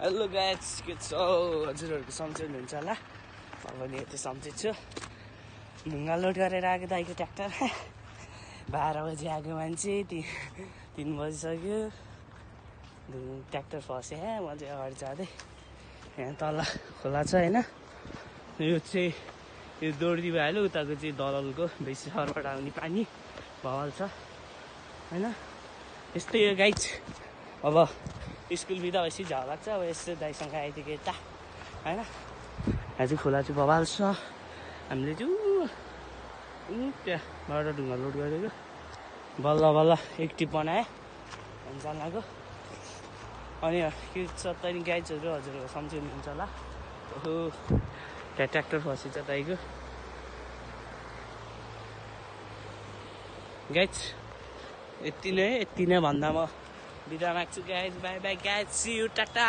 Hello guys, के छ हजुरहरूको सन्चै हुनुहुन्छ होला। अब नि यति सन्चै छु। ढुङ्गा लोड गरेर आएको दाइको ट्र्याक्टर 12 बजी आएको मान्छे 3 बजिसक्यो। ट्र्याक्टर फस्यो म चाहिँ अगाडि जाँदै। यहाँ तल खोला छ होइन, यो चाहिँ यो दोर्दी भइहाल्यो। उताको चाहिँ दललको बेसी सहरबाट आउने पानी भवाल छ होइन। यस्तै हो गाइस। अब स्कुल बिदा भएपछि झ्याउ लाग्छ। अब यसो दाइसँग आइदिएको यता होइन। यहाँ चाहिँ खोला चाहिँ बबाल छ। हामीले चाहिँ त्यहाँबाट ढुङ्गा लोड गरेको बल्ल बल्ल एक टिप बनाएँ अन्जालाको। अनि के छ त नि गाइजहरू, हजुरहरू सम्झि हुनुहुन्छ होला। त्यहाँ ट्र्याक्टर फसिन्छ दाइको। गाइज यति नै भन्दा म बिदा माग्छु guys. Bye bye guys, see you, Tata.